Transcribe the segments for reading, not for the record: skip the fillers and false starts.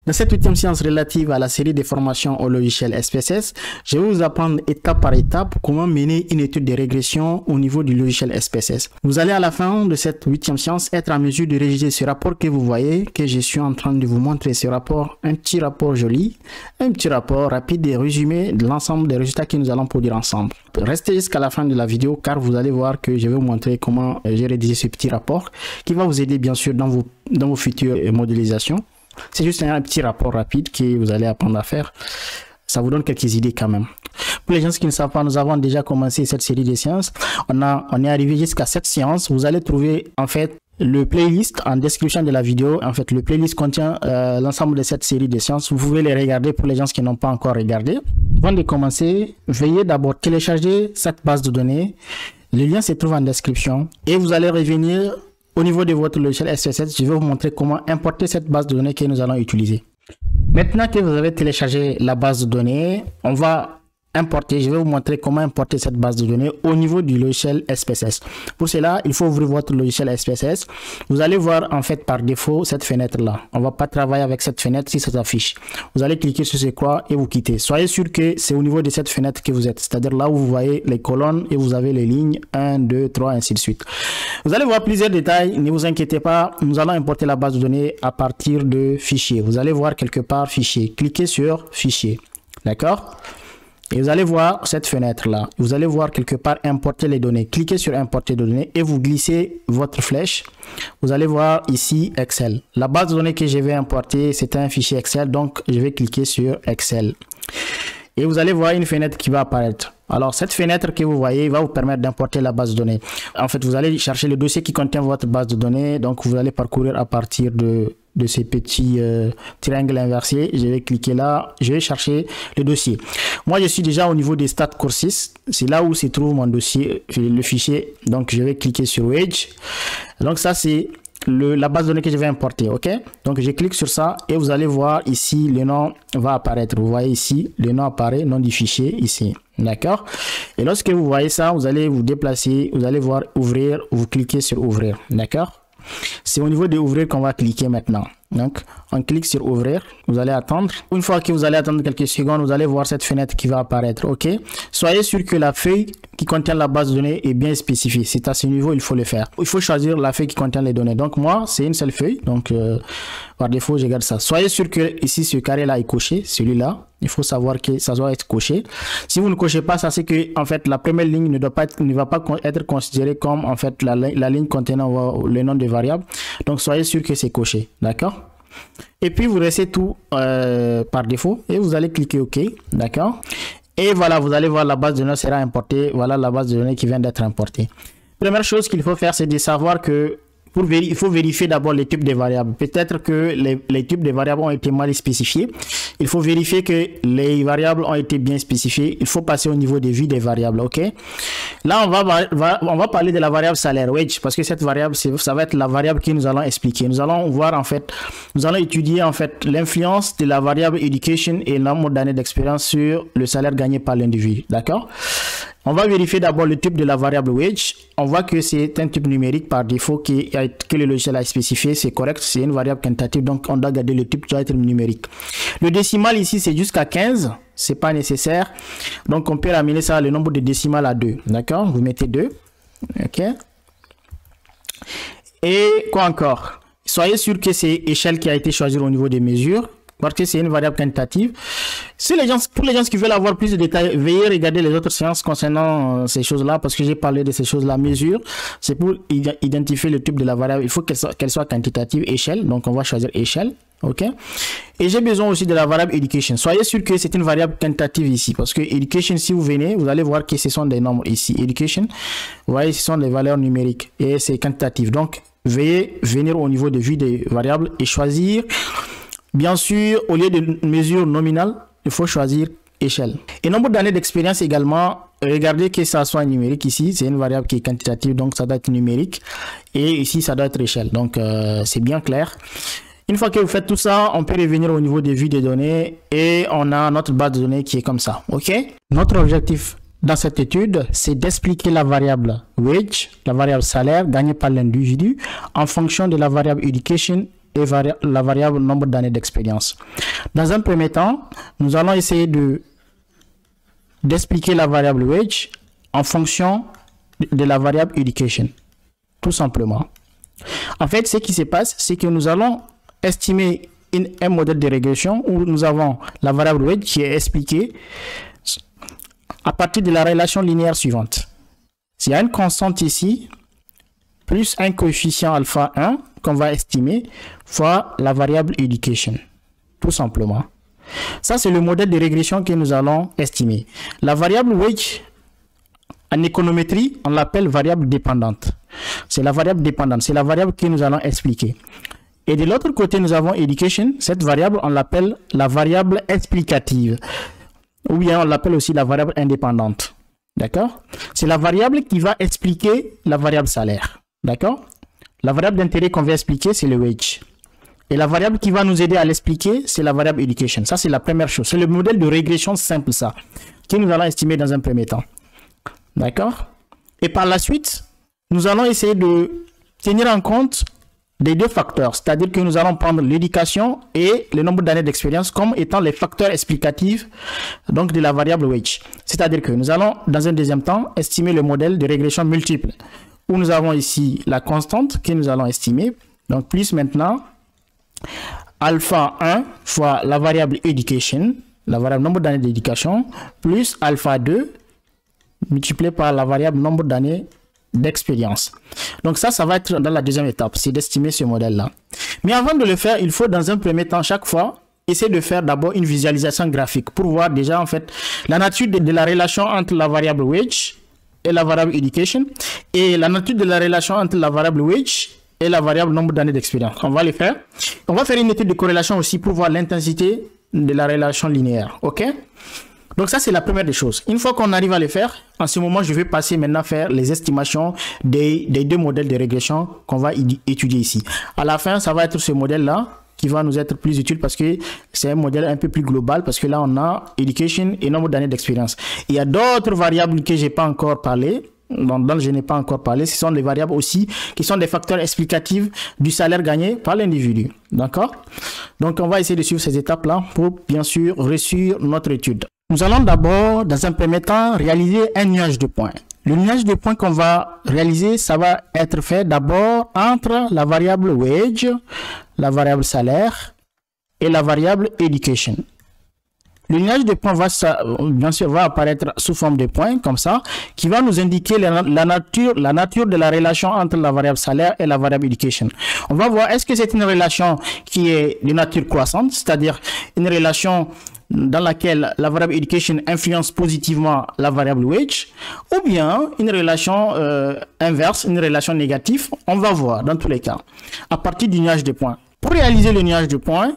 Dans cette 8e séance relative à la série des formations au logiciel SPSS, je vais vous apprendre étape par étape comment mener une étude de régression au niveau du logiciel SPSS. Vous allez à la fin de cette 8e séance être en mesure de rédiger ce rapport que vous voyez, que je suis en train de vous montrer ce rapport, un petit rapport joli, un petit rapport rapide et résumé de l'ensemble des résultats que nous allons produire ensemble. Restez jusqu'à la fin de la vidéo car vous allez voir que je vais vous montrer comment j'ai rédigé ce petit rapport qui va vous aider bien sûr dans vos futures modélisations. C'est juste un petit rapport rapide que vous allez apprendre à faire. Ça vous donne quelques idées quand même. Pour les gens qui ne savent pas, nous avons déjà commencé cette série de séances. On est arrivé jusqu'à cette séance. Vous allez trouver en fait le playlist en description de la vidéo. En fait, le playlist contient l'ensemble de cette série de séances. Vous pouvez les regarder pour les gens qui n'ont pas encore regardé. Avant de commencer, veuillez d'abord télécharger cette base de données. Le lien se trouve en description et vous allez revenir au niveau de votre logiciel SPSS. Je vais vous montrer comment importer cette base de données que nous allons utiliser. Maintenant que vous avez téléchargé la base de données, on va importer. Je vais vous montrer comment importer cette base de données au niveau du logiciel SPSS. Pour cela, il faut ouvrir votre logiciel SPSS. Vous allez voir en fait par défaut cette fenêtre là. On va pas travailler avec cette fenêtre si ça s'affiche. Vous allez cliquer sur ce croix et vous quittez. Soyez sûr que c'est au niveau de cette fenêtre que vous êtes. C'est-à-dire là où vous voyez les colonnes et vous avez les lignes 1, 2, 3, ainsi de suite. Vous allez voir plusieurs détails. Ne vous inquiétez pas. Nous allons importer la base de données à partir de fichier. Vous allez voir quelque part fichier. Cliquez sur fichier. D'accord? Et vous allez voir cette fenêtre là. Vous allez voir quelque part importer les données. Cliquez sur importer les données et vous glissez votre flèche. Vous allez voir ici Excel. La base de données que je vais importer, c'est un fichier Excel. Donc je vais cliquer sur Excel. Et vous allez voir une fenêtre qui va apparaître. Alors cette fenêtre que vous voyez va vous permettre d'importer la base de données. En fait, vous allez chercher le dossier qui contient votre base de données. Donc vous allez parcourir à partir de ces petits triangles inversés. Je vais cliquer là, je vais chercher le dossier. Moi je suis déjà au niveau des stats courses. C'est là où se trouve mon dossier, le fichier. Donc je vais cliquer sur Wedge. Donc ça c'est la base de données que je vais importer. Ok, donc je clique sur ça et vous allez voir ici le nom va apparaître. Vous voyez ici le nom apparaît, nom du fichier ici. D'accord. Et lorsque vous voyez ça, vous allez vous déplacer, vous allez voir ouvrir, vous cliquez sur ouvrir. D'accord. C'est au niveau de ouvrir qu'on va cliquer maintenant. Donc on clique sur ouvrir, vous allez attendre. Une fois que vous allez attendre quelques secondes, vous allez voir cette fenêtre qui va apparaître. Ok, soyez sûr que la feuille qui contient la base de données est bien spécifiée. C'est à ce niveau il faut le faire. Il faut choisir la feuille qui contient les données. Donc moi c'est une seule feuille, donc par défaut je garde ça. Soyez sûr que ici ce carré là est coché, celui-là. Il faut savoir que ça doit être coché. Si vous ne cochez pas ça, c'est que en fait la première ligne ne va pas être considérée comme en fait la ligne contenant le nom de variable. Donc soyez sûr que c'est coché. D'accord. Et puis vous restez tout par défaut et vous allez cliquer OK. D'accord. Et voilà, vous allez voir la base de données sera importée. Voilà la base de données qui vient d'être importée. Première chose qu'il faut faire, c'est de savoir que il faut vérifier d'abord les types de variables. Peut-être que les types de variables ont été mal spécifiés. Il faut vérifier que les variables ont été bien spécifiées. Il faut passer au niveau des vues des variables. Ok. Là, on va parler de la variable salaire wage parce que cette variable, ça va être la variable que nous allons expliquer. Nous allons voir en fait, nous allons étudier en fait l'influence de la variable education et le nombre d'années d'expérience sur le salaire gagné par l'individu. D'accord. On va vérifier d'abord le type de la variable wage. On voit que c'est un type numérique par défaut que le logiciel a spécifié. C'est correct, c'est une variable quantitative, donc on doit garder le type qui doit être numérique. Le décimal ici, c'est jusqu'à 15. C'est pas nécessaire. Donc on peut ramener ça, le nombre de décimales à 2. D'accord, vous mettez 2. Ok. Et quoi encore? Soyez sûr que c'est échelle qui a été choisie au niveau des mesures, parce que c'est une variable quantitative. Pour les gens qui veulent avoir plus de détails, veuillez regarder les autres séances concernant ces choses-là, parce que j'ai parlé de ces choses-là. Mesure, c'est pour identifier le type de la variable. Il faut qu'elle soit quantitative, échelle. Donc on va choisir échelle. Ok. Et j'ai besoin aussi de la variable education. Soyez sûr que c'est une variable quantitative ici, parce que education, si vous venez, vous allez voir que ce sont des nombres ici. Education, vous voyez, ce sont des valeurs numériques et c'est quantitatif. Donc veuillez venir au niveau de vue des variables et choisir. Bien sûr, au lieu de mesure nominale, il faut choisir échelle. Et nombre d'années d'expérience également, regardez que ça soit numérique ici, c'est une variable qui est quantitative, donc ça doit être numérique. Et ici, ça doit être échelle, donc c'est bien clair. Une fois que vous faites tout ça, on peut revenir au niveau des vues des données et on a notre base de données qui est comme ça, ok? Notre objectif dans cette étude, c'est d'expliquer la variable wage, la variable salaire gagnée par l'individu en fonction de la variable education et la variable nombre d'années d'expérience. Dans un premier temps, nous allons essayer d'expliquer la variable wage en fonction de la variable education, tout simplement. En fait, ce qui se passe, c'est que nous allons estimer un modèle de régression où nous avons la variable wage qui est expliquée à partir de la relation linéaire suivante. S'il y a une constante ici, plus un coefficient alpha 1 qu'on va estimer, fois la variable education, tout simplement. Ça, c'est le modèle de régression que nous allons estimer. La variable wage, en économétrie, on l'appelle variable dépendante. C'est la variable dépendante, c'est la variable que nous allons expliquer. Et de l'autre côté, nous avons education. Cette variable, on l'appelle la variable explicative. Ou bien on l'appelle aussi la variable indépendante. D'accord? C'est la variable qui va expliquer la variable salaire. D'accord? La variable d'intérêt qu'on va expliquer, c'est le wage. Et la variable qui va nous aider à l'expliquer, c'est la variable education. Ça, c'est la première chose. C'est le modèle de régression simple, ça, que nous allons estimer dans un premier temps. D'accord? Et par la suite, nous allons essayer de tenir en compte des deux facteurs. C'est-à-dire que nous allons prendre l'éducation et le nombre d'années d'expérience comme étant les facteurs explicatifs donc de la variable wage. C'est-à-dire que nous allons, dans un deuxième temps, estimer le modèle de régression multiple, où nous avons ici la constante que nous allons estimer. Donc, plus maintenant, alpha 1 fois la variable education, la variable nombre d'années d'éducation, plus alpha 2 multiplié par la variable nombre d'années d'expérience. Donc ça va être dans la deuxième étape, c'est d'estimer ce modèle-là. Mais avant de le faire, il faut dans un premier temps, chaque fois, essayer de faire d'abord une visualisation graphique pour voir déjà en fait la nature de la relation entre la variable wage et la variable education et la nature de la relation entre la variable wage et la variable nombre d'années d'expérience. On va le faire. On va faire une étude de corrélation aussi pour voir l'intensité de la relation linéaire. OK? Donc ça, c'est la première des choses. Une fois qu'on arrive à le faire, en ce moment, je vais passer maintenant à faire les estimations des deux modèles de régression qu'on va étudier ici. À la fin, ça va être ce modèle-là qui va nous être plus utile parce que c'est un modèle un peu plus global parce que là, on a education et nombre d'années d'expérience. Il y a d'autres variables que je n'ai pas encore parlé. Dont je n'ai pas encore parlé, ce sont des variables aussi qui sont des facteurs explicatifs du salaire gagné par l'individu. D'accord? Donc, on va essayer de suivre ces étapes-là pour, bien sûr, réussir notre étude. Nous allons d'abord, dans un premier temps, réaliser un nuage de points. Le nuage de points qu'on va réaliser, ça va être fait d'abord entre la variable wage, la variable salaire et la variable education. Le nuage de points va, bien sûr, va apparaître sous forme de points, comme ça, qui va nous indiquer la nature de la relation entre la variable salaire et la variable education. On va voir, est-ce que c'est une relation qui est de nature croissante, c'est-à-dire une relation dans laquelle la variable education influence positivement la variable wage, ou bien une relation inverse, une relation négative. On va voir dans tous les cas, à partir du nuage de points. Pour réaliser le nuage de points,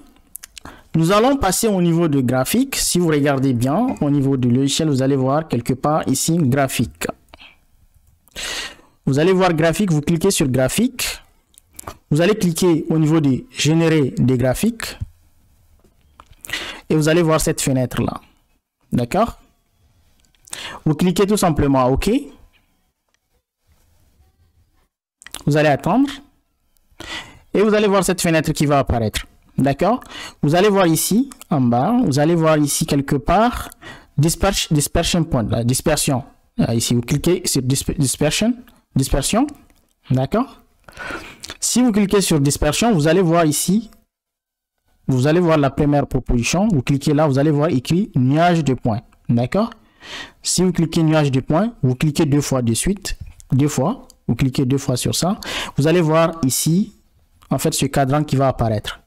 nous allons passer au niveau de graphique. Si vous regardez bien, au niveau du logiciel, vous allez voir quelque part ici graphique. Vous allez voir graphique, vous cliquez sur graphique. Vous allez cliquer au niveau de générer des graphiques. Et vous allez voir cette fenêtre-là. D'accord? Vous cliquez tout simplement OK. Vous allez attendre. Et vous allez voir cette fenêtre qui va apparaître. D'accord? Vous allez voir ici, en bas, vous allez voir ici quelque part, dispersion point, la dispersion. Ici, vous cliquez sur dispersion. D'accord? Si vous cliquez sur dispersion, vous allez voir ici, vous allez voir la première proposition. Vous cliquez là, vous allez voir écrit nuage de points. D'accord? Si vous cliquez nuage de points, vous cliquez deux fois de suite. Vous cliquez deux fois sur ça. Vous allez voir ici, en fait, ce cadran qui va apparaître.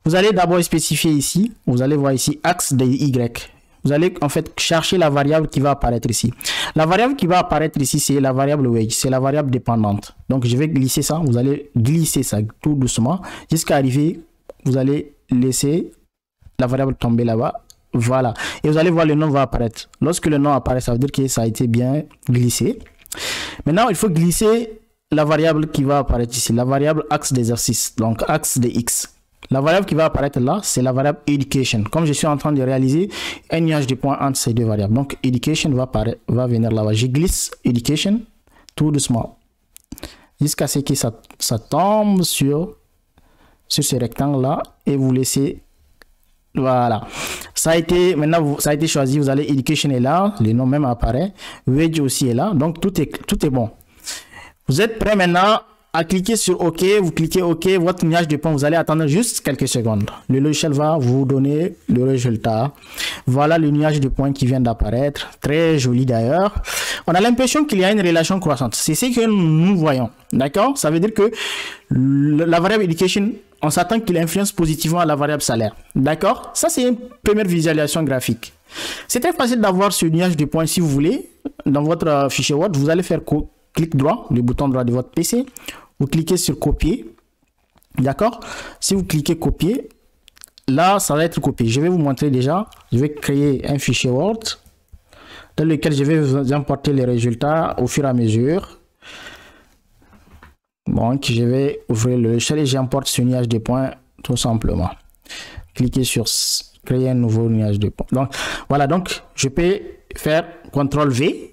Vous allez d'abord spécifier ici, vous allez voir ici axe de Y. Vous allez en fait chercher la variable qui va apparaître ici. La variable qui va apparaître ici, c'est la variable wage, c'est la variable dépendante. Donc je vais glisser ça, vous allez glisser ça tout doucement jusqu'à arriver, vous allez laisser la variable tomber là-bas. Voilà. Et vous allez voir le nom va apparaître. Lorsque le nom apparaît, ça veut dire que ça a été bien glissé. Maintenant, il faut glisser la variable qui va apparaître ici, la variable axe d'exercice, donc axe de X. La variable qui va apparaître là, c'est la variable education. Comme je suis en train de réaliser un nuage de points entre ces deux variables. Donc, education va venir là-bas. Je glisse education tout doucement. Jusqu'à ce que ça tombe sur sur ce rectangle-là et vous laissez. Voilà. Ça a été, maintenant, ça a été choisi. Vous allez, Education est là. Le nom même apparaît. Wage aussi est là. Donc, tout est bon. Vous êtes prêt maintenant à cliquer sur OK, vous cliquez OK, votre nuage de points, vous allez attendre juste quelques secondes. Le logiciel va vous donner le résultat. Voilà le nuage de points qui vient d'apparaître. Très joli d'ailleurs. On a l'impression qu'il y a une relation croissante. C'est ce que nous voyons. D'accord? Ça veut dire que la variable Education, on s'attend qu'il influence positivement la variable salaire. D'accord? Ça, c'est une première visualisation graphique. C'est très facile d'avoir ce nuage de points si vous voulez. Dans votre fichier Word, vous allez faire clic droit, le bouton droit de votre PC. Vous cliquez sur copier. D'accord? Si vous cliquez copier, là, ça va être copié. Je vais vous montrer déjà. Je vais créer un fichier Word dans lequel je vais vous importer les résultats au fur et à mesure. Donc, je vais ouvrir le logiciel et j'importe ce nuage de points tout simplement. Cliquez sur créer un nouveau nuage de points. Donc, voilà. Donc, je peux faire CTRL V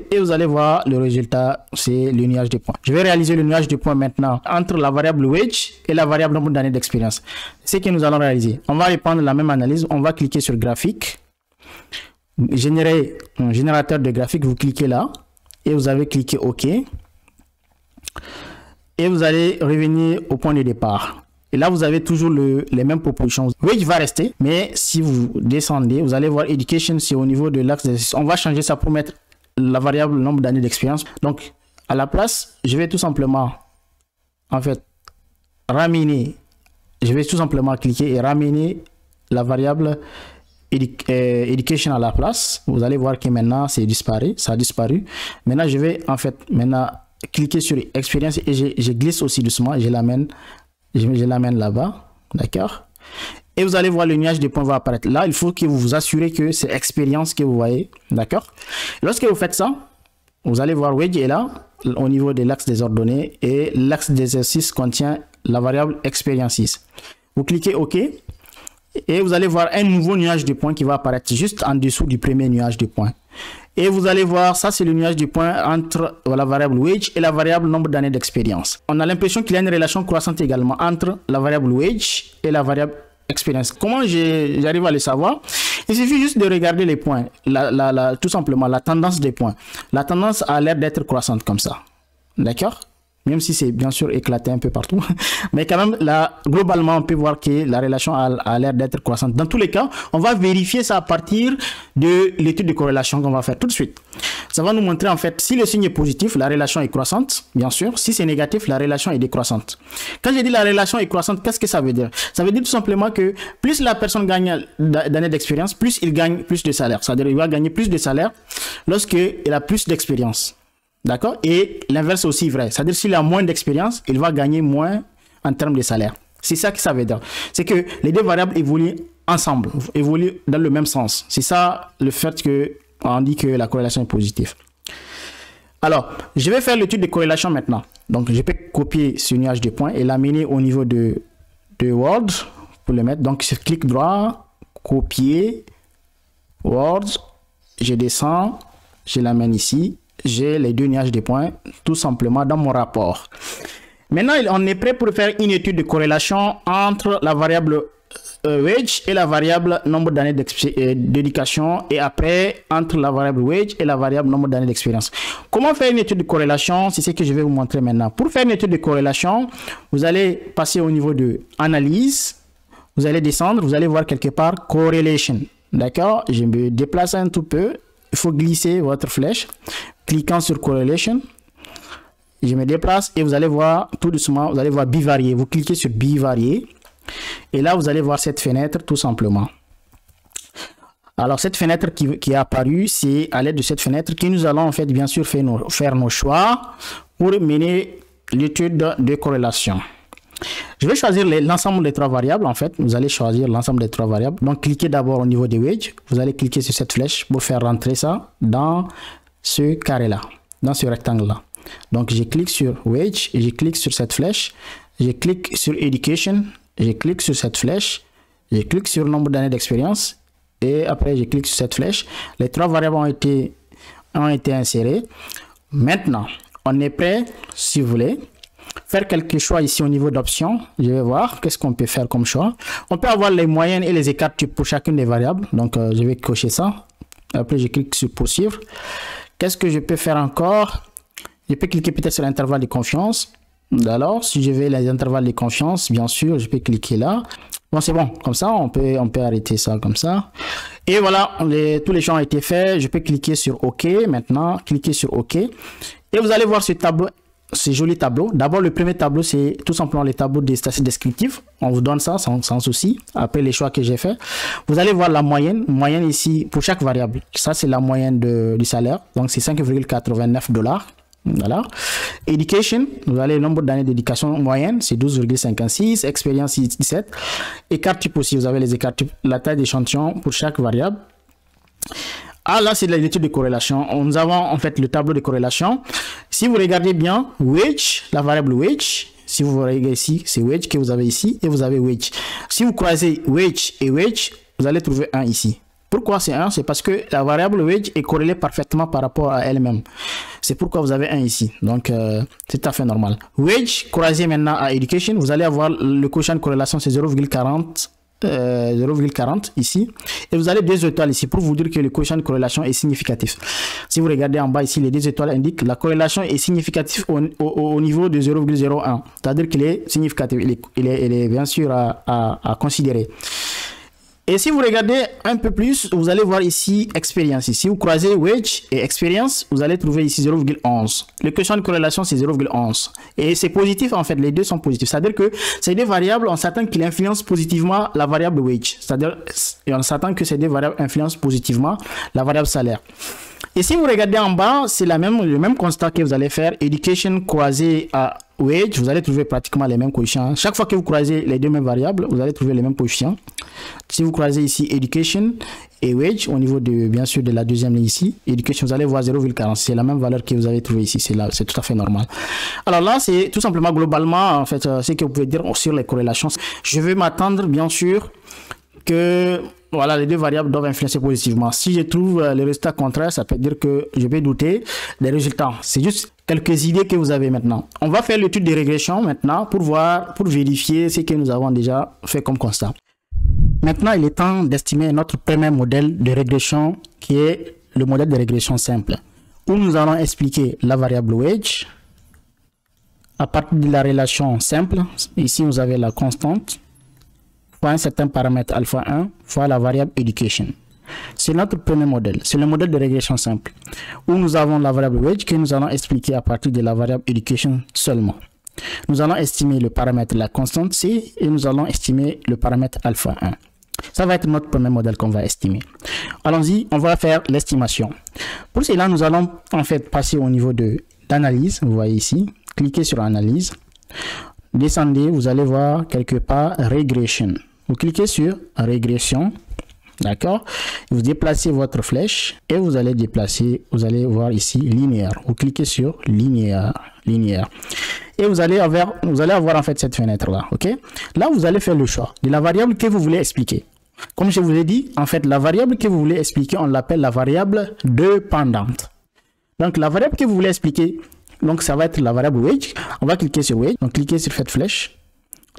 et vous allez voir le résultat, c'est le nuage de points. Je vais réaliser le nuage de points maintenant entre la variable wage et la variable nombre d'années d'expérience. C'est ce que nous allons réaliser. On va reprendre la même analyse. On va cliquer sur graphique, générer un générateur de graphique. Vous cliquez là et vous avez cliqué OK. Et vous allez revenir au point de départ. Et là, vous avez toujours les mêmes propositions. Wage va rester, mais si vous descendez, vous allez voir Education, c'est au niveau de l'axe d'exercice. On va changer ça pour mettre la variable nombre d'années d'expérience. Donc, à la place, je vais tout simplement, en fait, ramener. Je vais tout simplement cliquer et ramener la variable Education à la place. Vous allez voir que maintenant, c'est disparu. Ça a disparu. Maintenant, je vais, en fait, cliquer sur expérience et je glisse aussi doucement. Je l'amène là-bas. D'accord? Et vous allez voir le nuage de points va apparaître. Là, il faut que vous vous assurez que c'est expérience que vous voyez. D'accord? Lorsque vous faites ça, vous allez voir wage est là au niveau de l'axe des ordonnées et l'axe d'exercice contient la variable expérience. Vous cliquez OK et vous allez voir un nouveau nuage de points qui va apparaître juste en dessous du premier nuage de points. Et vous allez voir, ça c'est le nuage de points entre la variable wage et la variable nombre d'années d'expérience. On a l'impression qu'il y a une relation croissante également entre la variable wage et la variable expérience. Comment j'arrive à le savoir? Il suffit juste de regarder les points, tout simplement la tendance des points. La tendance a l'air d'être croissante comme ça. D'accord? Même si c'est bien sûr éclaté un peu partout. Mais quand même, là, globalement, on peut voir que la relation a l'air d'être croissante. Dans tous les cas, on va vérifier ça à partir de l'étude de corrélation qu'on va faire tout de suite. Ça va nous montrer en fait, si le signe est positif, la relation est croissante, bien sûr. Si c'est négatif, la relation est décroissante. Quand je dis la relation est croissante, qu'est-ce que ça veut dire? Ça veut dire tout simplement que plus la personne gagne d'années d'expérience, plus il gagne plus de salaire. C'est-à-dire qu'il va gagner plus de salaire lorsqu'il a plus d'expérience. D'accord? Et l'inverse est aussi vrai. C'est-à-dire s'il a moins d'expérience, il va gagner moins en termes de salaire. C'est ça que ça veut dire. C'est que les deux variables évoluent ensemble, évoluent dans le même sens. C'est ça le fait qu'on dit que la corrélation est positive. Alors, je vais faire l'étude de corrélation maintenant. Donc, je peux copier ce nuage de points et l'amener au niveau de Word pour le mettre. Donc, je clique droit, copier, Word, je descends, je l'amène ici. J'ai les deux nuages de points tout simplement dans mon rapport. Maintenant, on est prêt pour faire une étude de corrélation entre la variable wage et la variable nombre d'années d'éducation et après entre la variable wage et la variable nombre d'années d'expérience. Comment faire une étude de corrélation? C'est ce que je vais vous montrer maintenant. Pour faire une étude de corrélation, vous allez passer au niveau de analyse. Vous allez descendre, vous allez voir quelque part correlation. D'accord? Je me déplace un tout peu. Il faut glisser votre flèche. Cliquant sur correlation, je me déplace et vous allez voir tout doucement, vous allez voir bivarié. Vous cliquez sur bivarié et là vous allez voir cette fenêtre tout simplement. Alors cette fenêtre qui est apparue, c'est à l'aide de cette fenêtre que nous allons en fait bien sûr faire nos choix pour mener l'étude de corrélation. Je vais choisir l'ensemble des trois variables en fait. Vous allez choisir l'ensemble des trois variables. Donc cliquez d'abord au niveau des wages. Vous allez cliquer sur cette flèche pour faire rentrer ça dans ce carré là, dans ce rectangle là. Donc je clique sur wage et je clique sur cette flèche, je clique sur education, je clique sur cette flèche, je clique sur nombre d'années d'expérience et après je clique sur cette flèche. Les trois variables ont été insérées. Maintenant on est prêt, si vous voulez, faire quelques choix ici au niveau d'options. Je vais voir qu'est-ce qu'on peut faire comme choix. On peut avoir les moyennes et les écarts pour chacune des variables. Donc, je vais cocher ça. Après, je clique sur poursuivre. Qu'est-ce que je peux faire encore? Je peux cliquer peut-être sur l'intervalle de confiance. Alors, si je vais les intervalles de confiance, bien sûr, je peux cliquer là. Bon, c'est bon. Comme ça, on peut arrêter ça comme ça. Et voilà, tous les champs ont été faits. Je peux cliquer sur OK. Maintenant, cliquer sur OK. Et vous allez voir ce tableau, ces jolis tableaux. D'abord, le premier tableau, c'est tout simplement les tableaux des statistiques descriptives. On vous donne ça sans souci. Après les choix que j'ai fait, vous allez voir la moyenne. Moyenne ici pour chaque variable. Ça, c'est la moyenne du salaire. Donc, c'est 5,89 $. Voilà. Education, vous avez le nombre d'années d'éducation moyenne, c'est 12,56. Expérience 17. Écart type aussi, vous avez les écarts types, la taille d'échantillon pour chaque variable. Ah là, c'est l'étude de corrélation. Nous avons en fait le tableau de corrélation. Si vous regardez bien, wage, la variable wage, si vous regardez ici, c'est wage que vous avez ici et vous avez wage. Si vous croisez wage et wage, vous allez trouver 1 ici. Pourquoi c'est 1? C'est parce que la variable wage est corrélée parfaitement par rapport à elle-même. C'est pourquoi vous avez 1 ici. Donc, c'est tout à fait normal. Wage, croisé maintenant à education, vous allez avoir le quotient de corrélation, c'est 0,40 ici. Et vous avez 2 étoiles ici pour vous dire que le quotient de corrélation est significatif. Si vous regardez en bas ici, les 2 étoiles indiquent la corrélation est significative au niveau de 0,01. C'est-à-dire qu'il est significatif. Il est bien sûr à considérer. Et si vous regardez un peu plus, vous allez voir ici expérience. Si vous croisez wage et expérience, vous allez trouver ici 0,11. Le quotient de corrélation, c'est 0,11. Et c'est positif en fait, les deux sont positifs. C'est-à-dire que ces deux variables, on s'attend qu'ils influencent positivement la variable wage. C'est-à-dire on s'attend que ces deux variables influencent positivement la variable salaire. Et si vous regardez en bas, c'est le même constat que vous allez faire. Education croisé à wage, vous allez trouver pratiquement les mêmes coefficients. Chaque fois que vous croisez les deux mêmes variables, vous allez trouver les mêmes coefficients. Si vous croisez ici education et wage, au niveau de, bien sûr, de la deuxième ligne ici, education, vous allez voir 0,40. C'est la même valeur que vous avez trouvée ici. C'est tout à fait normal. Alors là, c'est tout simplement globalement, en fait, ce que vous pouvez dire sur les corrélations. Je vais m'attendre, bien sûr, que voilà, les deux variables doivent influencer positivement. Si je trouve le résultat contraire, ça peut dire que je vais douter des résultats. C'est juste quelques idées que vous avez maintenant. On va faire l'étude de régression maintenant pour vérifier ce que nous avons déjà fait comme constat. Maintenant, il est temps d'estimer notre premier modèle de régression qui est le modèle de régression simple, où nous allons expliquer la variable wage à partir de la relation simple. Ici, vous avez la constante fois un certain paramètre alpha 1 fois la variable education. C'est notre premier modèle. C'est le modèle de régression simple où nous avons la variable wage que nous allons expliquer à partir de la variable education seulement. Nous allons estimer le paramètre la constante C et nous allons estimer le paramètre alpha 1. Ça va être notre premier modèle qu'on va estimer. Allons-y, on va faire l'estimation. Pour cela, nous allons en fait passer au niveau d'analyse. Vous voyez ici, cliquez sur analyse. Descendez, vous allez voir quelque part régression. Vous cliquez sur régression. D'accord? Vous déplacez votre flèche et vous allez déplacer, vous allez voir ici linéaire. Vous cliquez sur linéaire. Et vous allez avoir en fait cette fenêtre là. Ok? Là, vous allez faire le choix de la variable que vous voulez expliquer. Comme je vous ai dit, en fait, la variable que vous voulez expliquer, on l'appelle la variable dépendante. Donc, la variable que vous voulez expliquer, donc ça va être la variable wage. On va cliquer sur wage. Donc, cliquez sur cette flèche.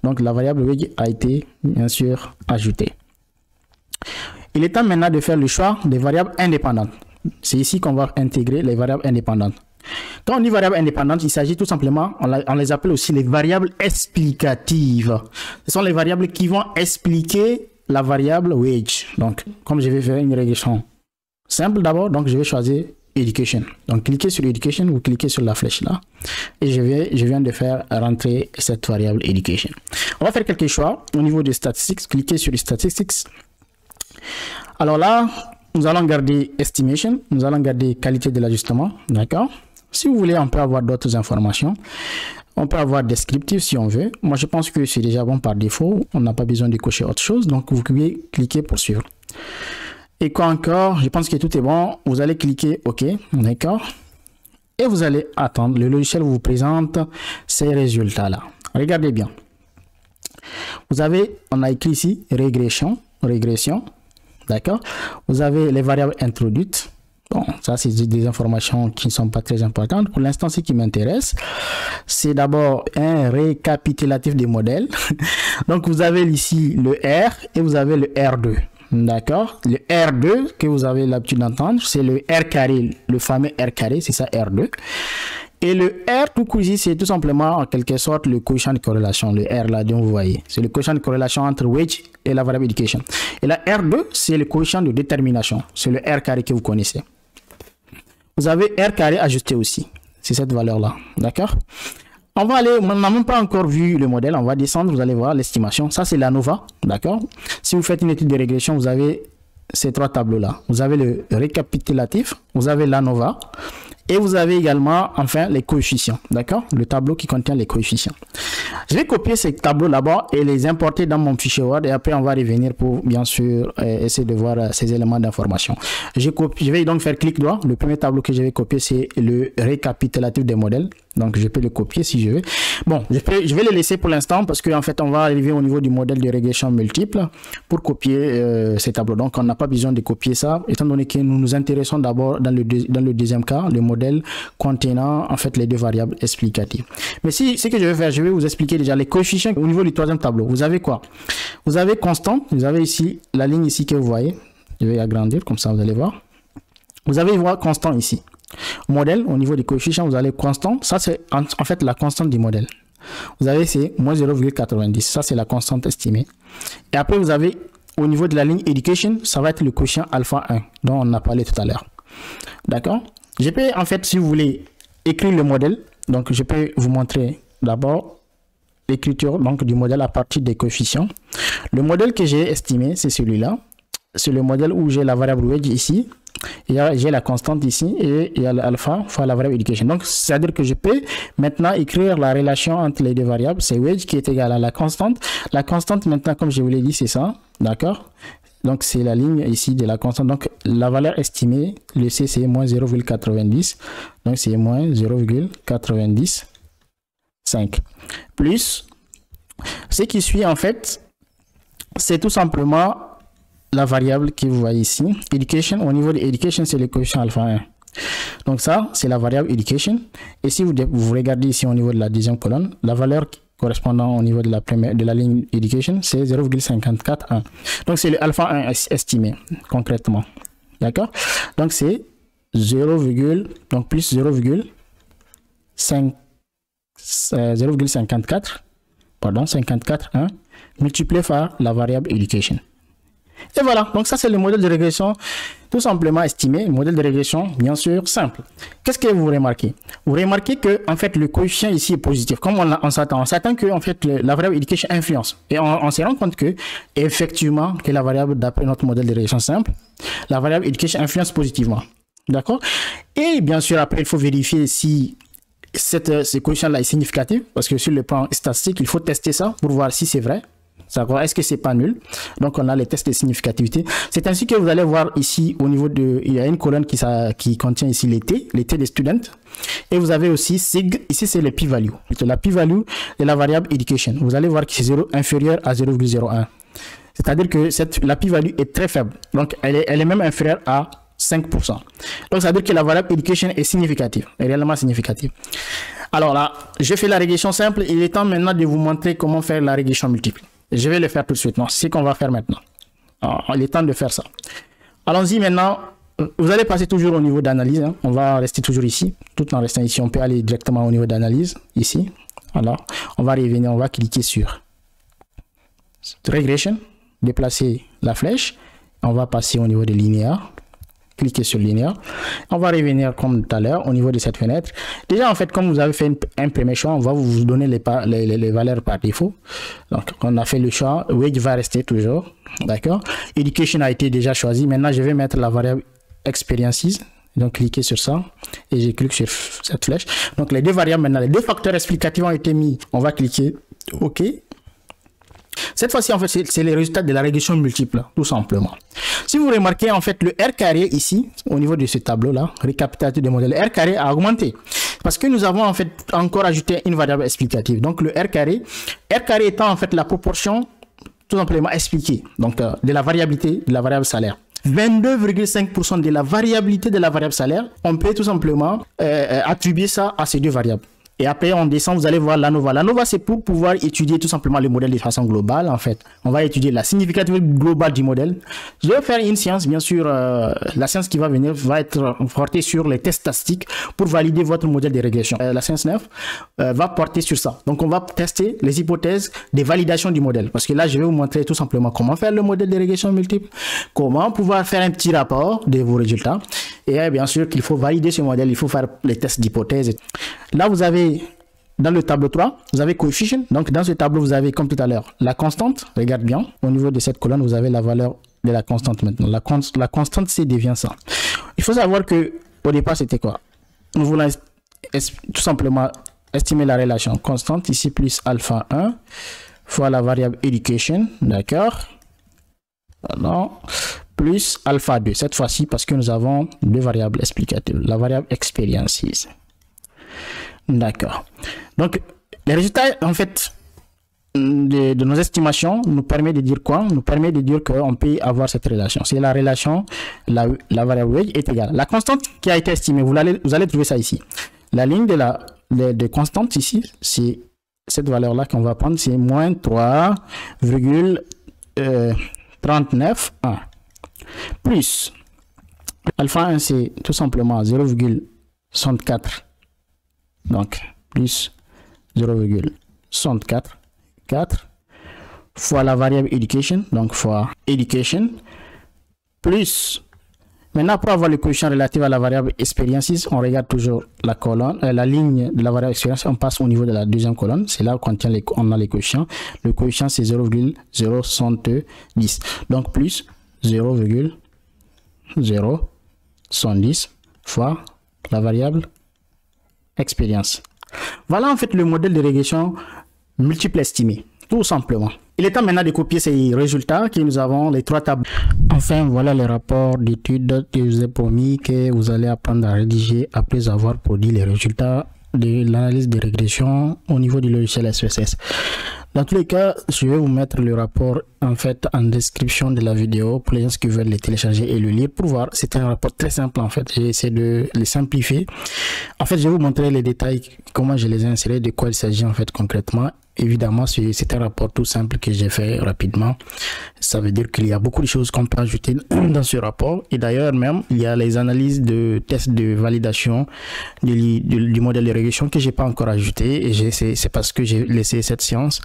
Donc, la variable wage a été, bien sûr, ajoutée. Il est temps maintenant de faire le choix des variables indépendantes. C'est ici qu'on va intégrer les variables indépendantes. Quand on dit variables indépendantes, il s'agit tout simplement, on les appelle aussi les variables explicatives. Ce sont les variables qui vont expliquer la variable wage. Donc, comme je vais faire une régression simple d'abord, donc je vais choisir education. Donc, cliquez sur education, vous cliquez sur la flèche là. Et je viens de faire rentrer cette variable education. On va faire quelques choix au niveau des statistiques. Cliquez sur les statistics. Alors là, nous allons garder estimation, nous allons garder qualité de l'ajustement, d'accord? Si vous voulez, on peut avoir d'autres informations. On peut avoir descriptif si on veut. Moi, je pense que c'est déjà bon par défaut. On n'a pas besoin de cocher autre chose. Donc, vous pouvez cliquer pour suivre. Et quoi encore? Je pense que tout est bon. Vous allez cliquer OK, d'accord? Et vous allez attendre. Le logiciel vous présente ces résultats-là. Regardez bien. On a écrit ici régression. D'accord? Vous avez les variables introduites. Bon, ça, c'est des informations qui ne sont pas très importantes. Pour l'instant, ce qui m'intéresse, c'est d'abord un récapitulatif des modèles. Donc, vous avez ici le R et vous avez le R2. D'accord? Le R2 que vous avez l'habitude d'entendre, c'est le R carré, le fameux R carré, c'est ça R2. Et le R tout court ici, c'est tout simplement en quelque sorte le coefficient de corrélation, le R là dont vous voyez. C'est le coefficient de corrélation entre wage et la variable education. Et la R2, c'est le coefficient de détermination, c'est le R carré que vous connaissez. Vous avez R carré ajusté aussi. C'est cette valeur-là. D'accord? On va aller, on n'a même pas encore vu le modèle. On va descendre, vous allez voir l'estimation. Ça, c'est l'ANOVA. D'accord? Si vous faites une étude de régression, vous avez ces trois tableaux-là. Vous avez le récapitulatif, vous avez l'ANOVA et vous avez également, enfin, les coefficients. D'accord? Le tableau qui contient les coefficients. Je vais copier ces tableaux là-bas et les importer dans mon fichier Word et après, on va revenir pour, bien sûr, essayer de voir ces éléments d'information. Je vais donc faire clic droit. Le premier tableau que je vais copier, c'est le récapitulatif des modèles. Donc, je peux le copier si je veux. Bon, je vais le laisser pour l'instant parce qu'en fait, on va arriver au niveau du modèle de régression multiple pour copier ces tableaux. Donc, on n'a pas besoin de copier ça, étant donné que nous nous intéressons d'abord dans le deuxième cas, le modèle contenant en fait les deux variables explicatives. Mais si ce que je vais faire, je vais vous expliquer déjà les coefficients au niveau du troisième tableau. Vous avez quoi? Vous avez constante. Vous avez ici la ligne ici que vous voyez. Je vais agrandir comme ça, vous allez voir. Vous avez voir constant ici. Modèle, au niveau des coefficients, vous avez constant. Ça, c'est en fait la constante du modèle. Vous avez, c'est moins 0,90. Ça, c'est la constante estimée. Et après, vous avez, au niveau de la ligne education, ça va être le coefficient alpha 1, dont on a parlé tout à l'heure. D'accord? Je peux, en fait, si vous voulez, écrire le modèle. Donc, je peux vous montrer d'abord l'écriture donc du modèle à partir des coefficients. Le modèle que j'ai estimé, c'est celui-là. C'est le modèle où j'ai la variable wedge ici. J'ai la constante ici et il y a l'alpha fois la variable education. Donc, c'est-à-dire que je peux maintenant écrire la relation entre les deux variables. C'est wedge qui est égal à la constante. La constante, maintenant, comme je vous l'ai dit, c'est ça. D'accord? Donc, c'est la ligne ici de la constante. Donc, la valeur estimée, le C, c'est moins 0,90. Donc, c'est moins 0,95. Plus, ce qui suit, en fait, c'est tout simplement la variable que vous voyez ici. Education, au niveau de education, c'est le coefficient alpha 1. Donc ça, c'est la variable education. Et si vous regardez ici au niveau de la deuxième colonne, la valeur correspondant au niveau de la ligne education, c'est 0,541. Donc c'est le alpha 1 estimé, concrètement. D'accord? Donc c'est 0,54 multiplié par la variable education. Et voilà, donc ça c'est le modèle de régression tout simplement estimé, modèle de régression bien sûr simple. Qu'est-ce que vous remarquez? Vous remarquez que en fait le coefficient ici est positif, comme on s'attend que en fait la variable education influence. Et on se rend compte que effectivement que la variable d'après notre modèle de régression simple, la variable education influence positivement. D'accord? Et bien sûr après il faut vérifier si ce coefficient-là est significatif, parce que sur le plan statistique, il faut tester ça pour voir si c'est vrai. Est-ce que c'est pas nul? Donc on a les tests de significativité. C'est ainsi que vous allez voir ici au niveau de, il y a une colonne qui contient ici les T des students, et vous avez aussi sig. Ici c'est le p-value, la p-value de la variable education. Vous allez voir que c'est inférieur à 0,01. C'est-à-dire que la p-value est très faible. Donc elle est même inférieure à 5%. Donc ça veut dire que la variable education est significative, est réellement significative. Alors là, je fais la régression simple. Il est temps maintenant de vous montrer comment faire la régression multiple. Je vais le faire tout de suite. Non, c'est ce qu'on va faire maintenant. Alors, il est temps de faire ça. Allons-y maintenant. Vous allez passer toujours au niveau d'analyse. Hein. On va rester toujours ici. Tout en restant ici, on peut aller directement au niveau d'analyse. Ici. Alors, on va revenir. On va cliquer sur Regression. Déplacer la flèche. On va passer au niveau de linéaire. Cliquez sur linéaire. On va revenir comme tout à l'heure au niveau de cette fenêtre. Déjà, en fait, comme vous avez fait un premier choix, on va vous donner les valeurs par défaut. Donc, on a fait le choix. Wedge va rester toujours. D'accord. Education a été déjà choisi. Maintenant, je vais mettre la variable experiences. Donc, cliquez sur ça. Et je clique sur cette flèche. Donc, les deux variables maintenant, les deux facteurs explicatifs ont été mis. On va cliquer OK. Cette fois-ci, en fait, c'est les résultats de la régression multiple, tout simplement. Si vous remarquez, en fait, le R carré ici, au niveau de ce tableau-là, récapitulatif des modèles, R carré a augmenté. Parce que nous avons, en fait, encore ajouté une variable explicative. Donc, le R carré étant, en fait, la proportion, tout simplement expliquée, donc, de la variabilité de la variable salaire. 22,5% de la variabilité de la variable salaire, on peut tout simplement attribuer ça à ces deux variables. Et après, on descend, vous allez voir l'ANOVA. L'ANOVA, c'est pour pouvoir étudier tout simplement le modèle de façon globale, en fait. On va étudier la significativité globale du modèle. Je vais faire une science, bien sûr, la science qui va venir va être portée sur les tests statistiques pour valider votre modèle de régression. La science 9 va porter sur ça. Donc, on va tester les hypothèses des validations du modèle. Parce que là, je vais vous montrer tout simplement comment faire le modèle de régression multiple, comment pouvoir faire un petit rapport de vos résultats. Et bien sûr qu'il faut valider ce modèle, il faut faire les tests d'hypothèses. Là, vous avez dans le tableau 3, vous avez coefficient. Donc, dans ce tableau, vous avez, comme tout à l'heure, la constante. Regarde bien. Au niveau de cette colonne, vous avez la valeur de la constante maintenant. La constante, c'est devient ça. Il faut savoir que au départ, c'était quoi? Nous voulons tout simplement estimer la relation constante ici plus alpha 1 fois la variable education. D'accord? Alors, plus alpha 2. Cette fois-ci, parce que nous avons deux variables explicatives. La variable experiences. D'accord. Donc, les résultats, en fait, de nos estimations nous permet de dire quoi? Nous permet de dire qu'on peut avoir cette relation. C'est la relation, la variable wage est égale. La constante qui a été estimée, vous allez trouver ça ici. La ligne de constante ici, c'est cette valeur-là qu'on va prendre, c'est moins 3,39,1. Plus alpha 1, c'est tout simplement 0,64. Donc, plus 0,64 fois la variable education, donc fois education, plus, maintenant pour avoir le coefficient relatif à la variable experiences, on regarde toujours la colonne, la ligne de la variable experience, on passe au niveau de la deuxième colonne, c'est là où on a les coefficients. Le coefficient c'est 0,070, donc plus 0,070 fois la variable expérience. Voilà en fait le modèle de régression multiple estimé, tout simplement. Il est temps maintenant de copier ces résultats que nous avons, les trois tableaux. Enfin, voilà le rapport d'étude que je vous ai promis que vous allez apprendre à rédiger après avoir produit les résultats de l'analyse de régression au niveau du logiciel SPSS. Dans tous les cas, je vais vous mettre le rapport en fait en description de la vidéo pour les gens qui veulent le télécharger et le lire pour voir. C'est un rapport très simple en fait. J'ai essayé de le simplifier. En fait, je vais vous montrer les détails, comment je les ai insérés, de quoi il s'agit en fait concrètement. Évidemment, c'est un rapport tout simple que j'ai fait rapidement. Ça veut dire qu'il y a beaucoup de choses qu'on peut ajouter dans ce rapport. Et d'ailleurs, même, il y a les analyses de tests de validation du modèle de régression que j'ai pas encore ajouté. Et c'est parce que j'ai laissé cette science.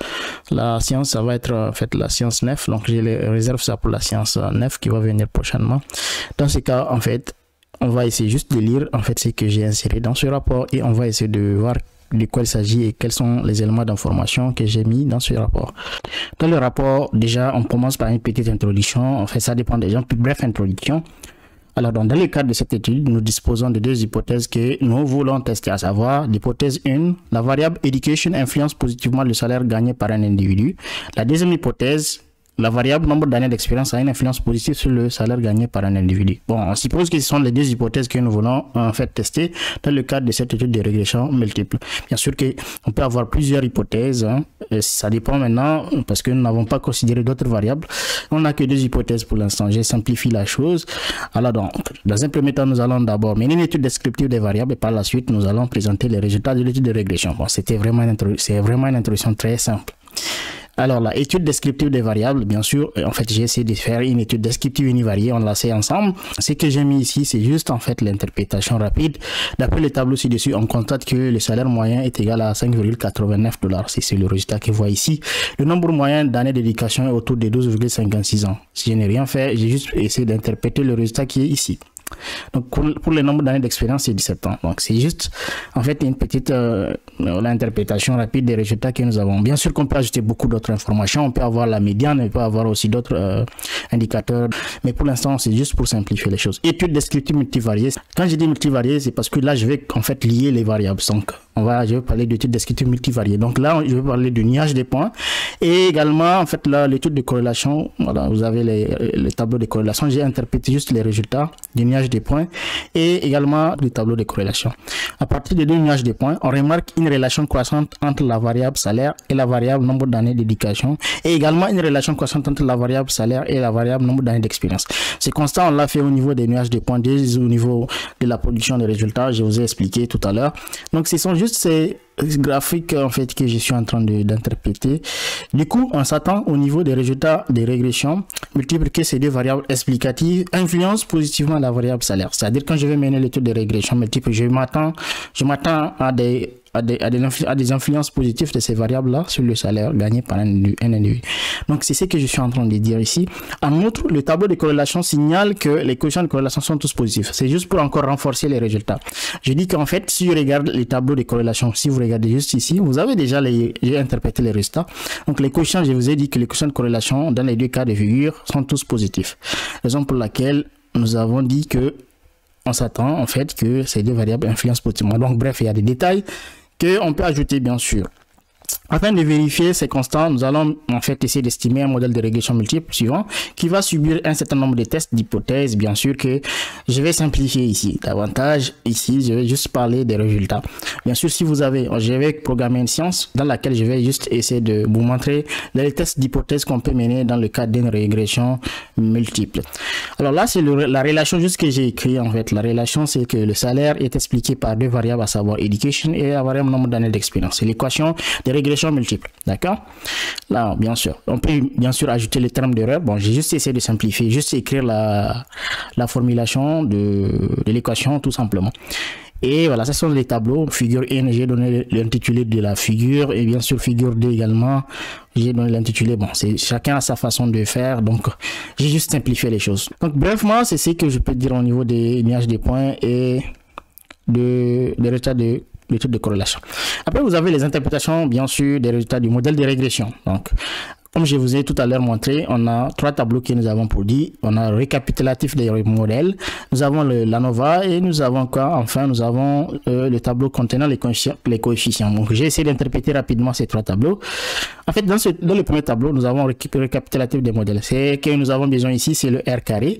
La science, ça va être en fait la science 9. Donc, je réserve ça pour la science 9 qui va venir prochainement. Dans ce cas, en fait, on va essayer juste de lire en fait ce que j'ai inséré dans ce rapport et on va essayer de voir de quoi il s'agit et quels sont les éléments d'information que j'ai mis dans ce rapport. Dans le rapport, déjà, on commence par une petite introduction. En fait, ça dépend des gens. Bref, introduction. Alors, dans le cadre de cette étude, nous disposons de deux hypothèses que nous voulons tester, à savoir l'hypothèse 1, la variable education influence positivement le salaire gagné par un individu. La deuxième hypothèse, la variable nombre d'années d'expérience a une influence positive sur le salaire gagné par un individu. Bon, on suppose que ce sont les deux hypothèses que nous voulons en fait tester dans le cadre de cette étude de régression multiple. Bien sûr qu'on peut avoir plusieurs hypothèses, hein, ça dépend maintenant parce que nous n'avons pas considéré d'autres variables. On n'a que deux hypothèses pour l'instant. J'ai simplifié la chose. Alors donc, dans un premier temps, nous allons d'abord mener une étude descriptive des variables et par la suite, nous allons présenter les résultats de l'étude de régression. Bon, c'est vraiment une introduction très simple. Alors, la étude descriptive des variables, bien sûr, en fait, j'ai essayé de faire une étude descriptive univariée, on l'a fait ensemble. Ce que j'ai mis ici, c'est juste, en fait, l'interprétation rapide. D'après le tableau ci-dessus, on constate que le salaire moyen est égal à 5,89 $. C'est le résultat que vous voyez ici. Le nombre moyen d'années d'éducation est autour de 12,56 ans. Si je n'ai rien fait, j'ai juste essayé d'interpréter le résultat qui est ici. Donc pour le nombre d'années d'expérience, c'est 17 ans. Donc c'est juste en fait une petite interprétation rapide des résultats que nous avons. Bien sûr qu'on peut ajouter beaucoup d'autres informations. On peut avoir la médiane, on peut avoir aussi d'autres indicateurs. Mais pour l'instant, c'est juste pour simplifier les choses. Étude descriptive multivariée. Quand je dis multivariée, c'est parce que là, je vais en fait lier les variables. Donc Je vais parler d'études descriptives multivariées. Donc là, je vais parler du niage des points. Et également, en fait, là, l'étude de corrélation, voilà, vous avez les tableaux de corrélation. J'ai interprété juste les résultats du niage des points et également du tableau de corrélation. À partir des deux niages des points, on remarque une relation croissante entre la variable salaire et la variable nombre d'années d'éducation et également une relation croissante entre la variable salaire et la variable nombre d'années d'expérience. Ce constat, on l'a fait au niveau des nuages des points, au niveau de la production des résultats. Je vous ai expliqué tout à l'heure. Donc, ce sont juste ces graphiques en fait que je suis en train d'interpréter. Du coup, on s'attend au niveau des résultats des régressions multiples que ces deux variables explicatives influencent positivement la variable salaire. C'est-à-dire quand je vais mener l'étude des régressions multiples, je m'attends à des influences positives de ces variables-là sur le salaire gagné par un individu. Donc, c'est ce que je suis en train de dire ici. En outre, le tableau de corrélation signale que les coefficients de corrélation sont tous positifs. C'est juste pour encore renforcer les résultats. Je dis qu'en fait, si je regarde les tableaux de corrélation, si vous regardez juste ici, vous avez déjà j'ai interprété les résultats. Donc, les coefficients, je vous ai dit que les coefficients de corrélation dans les deux cas de figure sont tous positifs. Raison pour laquelle nous avons dit que on s'attend en fait que ces deux variables influencent positivement. Donc, bref, il y a des détails qu'on peut ajouter bien sûr. Afin de vérifier ces constants, nous allons en fait essayer d'estimer un modèle de régression multiple suivant qui va subir un certain nombre de tests d'hypothèses. Bien sûr que je vais simplifier ici davantage. Ici, je vais juste parler des résultats. Bien sûr, si vous avez, je vais programmer une science dans laquelle je vais juste essayer de vous montrer les tests d'hypothèses qu'on peut mener dans le cadre d'une régression multiple. Alors là, c'est la relation juste que j'ai écrit en fait. La relation, c'est que le salaire est expliqué par deux variables, à savoir education et la variable nombre d'années d'expérience. C'est l'équation des régressions multiples, d'accord? Là, bien sûr, on peut bien sûr ajouter les termes d'erreur. Bon, j'ai juste essayé de simplifier, juste écrire la formulation de l'équation tout simplement. Et voilà, ce sont les tableaux. Figure 1, j'ai donné l'intitulé de la figure et bien sûr figure 2 également, j'ai donné l'intitulé. Bon, c'est chacun a sa façon de faire, donc j'ai juste simplifié les choses. Donc brefement, c'est ce que je peux dire au niveau des nuages des points et des résultats de l'étude de corrélation. Après, vous avez les interprétations, bien sûr, des résultats du modèle de régression. Donc, comme je vous ai tout à l'heure montré, on a trois tableaux que nous avons produits. On a le récapitulatif des modèles, nous avons l'ANOVA et nous avons quoi? Enfin, nous avons le tableau contenant les coefficients. Donc, j'ai essayé d'interpréter rapidement ces trois tableaux. En fait, dans le premier tableau, nous avons le récapitulatif des modèles. C'est que nous avons besoin ici, c'est le R carré,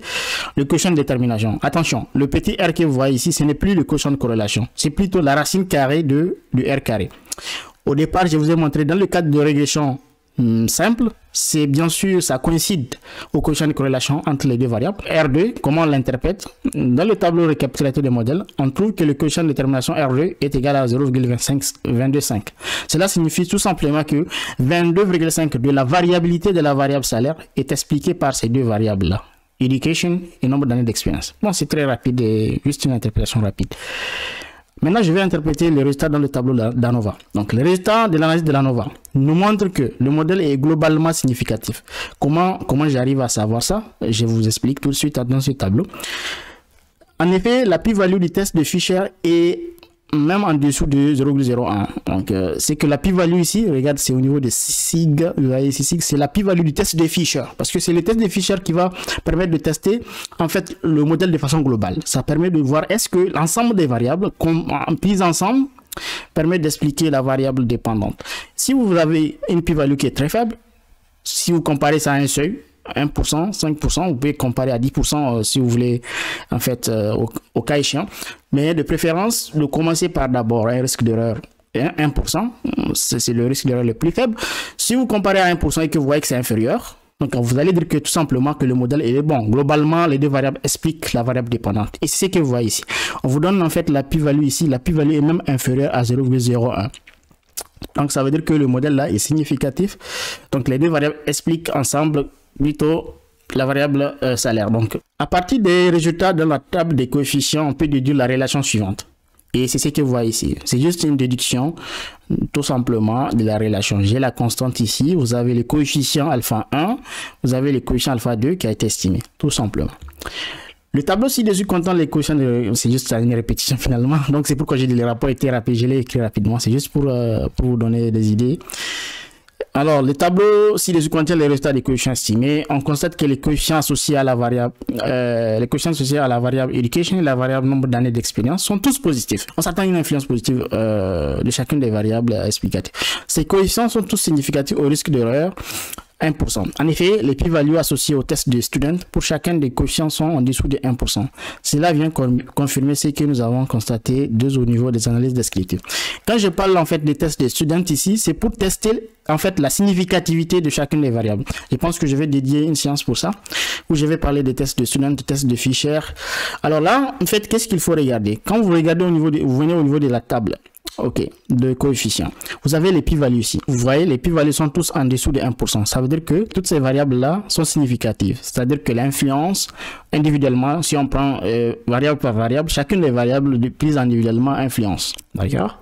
le quotient de détermination. Attention, le petit R que vous voyez ici, ce n'est plus le quotient de corrélation. C'est plutôt la racine carrée du R carré. Au départ, je vous ai montré dans le cadre de régression simple, c'est bien sûr, ça coïncide au quotient de corrélation entre les deux variables. R2, comment on l'interprète? Dans le tableau récapitulatif des modèles, on trouve que le quotient de détermination R2 est égal à 0,225. Cela signifie tout simplement que 22,5 de la variabilité de la variable salaire est expliquée par ces deux variables-là, education et nombre d'années d'expérience. Bon, c'est très rapide et juste une interprétation rapide. Maintenant, je vais interpréter les résultats dans le tableau d'ANOVA. Donc, les résultats de l'analyse de l'ANOVA nous montrent que le modèle est globalement significatif. Comment j'arrive à savoir ça? Je vous explique tout de suite dans ce tableau. En effet, la plus-value du test de Fisher est même en dessous de 0,01. Donc, c'est que la plus-value ici, regarde, c'est au niveau de SIG, vous voyez ici, SIG, c'est la plus-value du test de Fisher. Parce que c'est le test de Fisher qui va permettre de tester, en fait, le modèle de façon globale. Ça permet de voir est-ce que l'ensemble des variables, prises ensemble, permet d'expliquer la variable dépendante. Si vous avez une plus-value qui est très faible, si vous comparez ça à un seuil, 1%, 5%, vous pouvez comparer à 10% si vous voulez, en fait, au cas échéant. Mais de préférence, de commencer par d'abord un risque d'erreur 1%, c'est le risque d'erreur le plus faible. Si vous comparez à 1% et que vous voyez que c'est inférieur, donc vous allez dire que tout simplement que le modèle est bon. Globalement, les deux variables expliquent la variable dépendante. Et c'est ce que vous voyez ici. On vous donne en fait la plus-value ici. La plus-value est même inférieure à 0,01. Donc ça veut dire que le modèle là est significatif. Donc les deux variables expliquent ensemble plutôt la variable salaire. Donc, à partir des résultats dans la table des coefficients, on peut déduire la relation suivante. Et c'est ce que vous voyez ici. C'est juste une déduction, tout simplement, de la relation. J'ai la constante ici. Vous avez le coefficient alpha 1. Vous avez le coefficient alpha 2 qui a été estimé, tout simplement. Le tableau ci-dessus contient les coefficients de... C'est juste une répétition finalement. Donc, c'est pourquoi j'ai dit les rapports étaient rapides. Je l'ai écrit rapidement. C'est juste pour vous donner des idées. Alors, le tableau ci-dessus contient les résultats des coefficients estimés. On constate que les coefficients associés à la variable, education et la variable nombre d'années d'expérience sont tous positifs. On s'attend à une influence positive de chacune des variables explicatives. Ces coefficients sont tous significatifs au risque d'erreur. 1%. En effet, les p-values associées au test de student pour chacun des coefficients sont en dessous de 1%. Cela vient confirmer ce que nous avons constaté au niveau des analyses descriptives. Quand je parle en fait des tests de student ici, c'est pour tester en fait la significativité de chacune des variables. Je pense que je vais dédier une séance pour ça, où je vais parler des tests de student, des tests de Fisher. Alors là, en fait, qu'est-ce qu'il faut regarder? Quand vous regardez vous venez au niveau de la table, ok, de coefficients. Vous avez les p-values ici. Vous voyez, les p-values sont tous en dessous de 1%. Ça veut dire que toutes ces variables-là sont significatives. C'est-à-dire que l'influence, individuellement, si on prend variable par variable, chacune des variables prises individuellement influence. D'accord?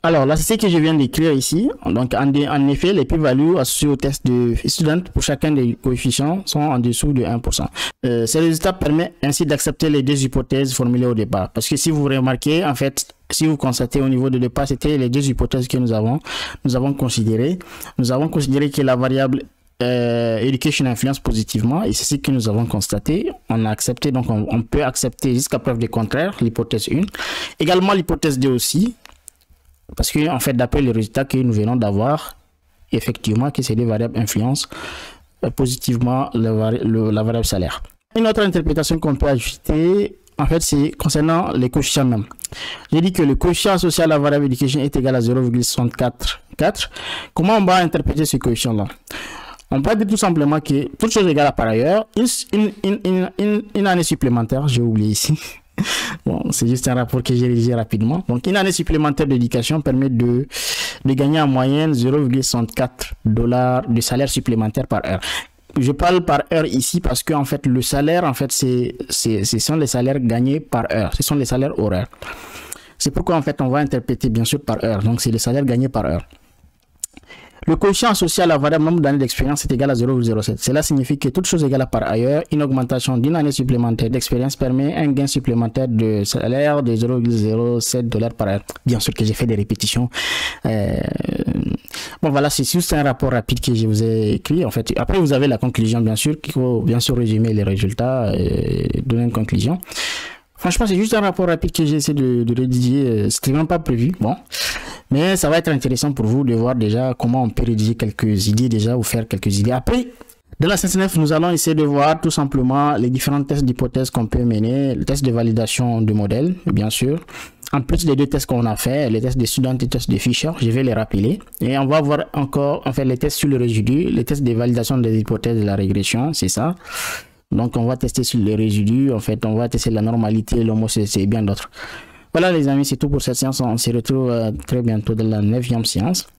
Alors là, c'est ce que je viens d'écrire ici. Donc, en effet, les p-values associées au test de student pour chacun des coefficients sont en dessous de 1%. Ces résultats permettent ainsi d'accepter les deux hypothèses formulées au départ. Parce que si vous remarquez, en fait, si vous constatez au niveau de départ, c'était les deux hypothèses que nous avons considérées. Nous avons considéré que la variable education influence positivement et c'est ce que nous avons constaté. On a accepté, donc on peut accepter jusqu'à preuve du contraire l'hypothèse 1. Également l'hypothèse 2 aussi. Parce que, en fait, d'après les résultats que nous venons d'avoir, effectivement, que ces deux variables influencent positivement la variable salaire. Une autre interprétation qu'on peut ajouter, en fait, c'est concernant les coefficients même. J'ai dit que le coefficient associé à la variable education est égal à 0,644. Comment on va interpréter ce coefficient-là? On peut dire tout simplement que, toute chose égale à par ailleurs, une année supplémentaire, j'ai oublié ici. Bon, c'est juste un rapport que j'ai rédigé rapidement. Donc, une année supplémentaire d'éducation permet de gagner en moyenne 0,64 $ de salaire supplémentaire par heure. Je parle par heure ici parce que en fait, le salaire, en fait, ce sont les salaires gagnés par heure. Ce sont les salaires horaires. C'est pourquoi en fait, on va interpréter bien sûr par heure. Donc, c'est le salaire gagné par heure. Le coefficient associé à la variable nombre d'années d'expérience est égal à 0,07. Cela signifie que toute chose égale à par ailleurs, une augmentation d'une année supplémentaire d'expérience permet un gain supplémentaire de salaire de 0,07 $ par heure. Bien sûr que j'ai fait des répétitions. Bon voilà, c'est juste un rapport rapide que je vous ai écrit. En fait, après vous avez la conclusion bien sûr, qu'il faut bien sûr résumer les résultats et donner une conclusion. Franchement, c'est juste un rapport rapide que j'ai essayé de rédiger. C'était même pas prévu. Bon. Mais ça va être intéressant pour vous de voir déjà comment on peut rédiger quelques idées déjà ou faire quelques idées. Après, dans la 509, nous allons essayer de voir tout simplement les différents tests d'hypothèses qu'on peut mener. Le test de validation de modèle, bien sûr. En plus des deux tests qu'on a fait, les tests de student et les tests de Fisher, je vais les rappeler. Et on va voir encore en fait les tests sur le résidu, les tests de validation des hypothèses de la régression, c'est ça. Donc on va tester sur les résidus, en fait on va tester la normalité, l'homocécité et bien d'autres. Voilà les amis, c'est tout pour cette séance. On se retrouve très bientôt dans la 9e séance.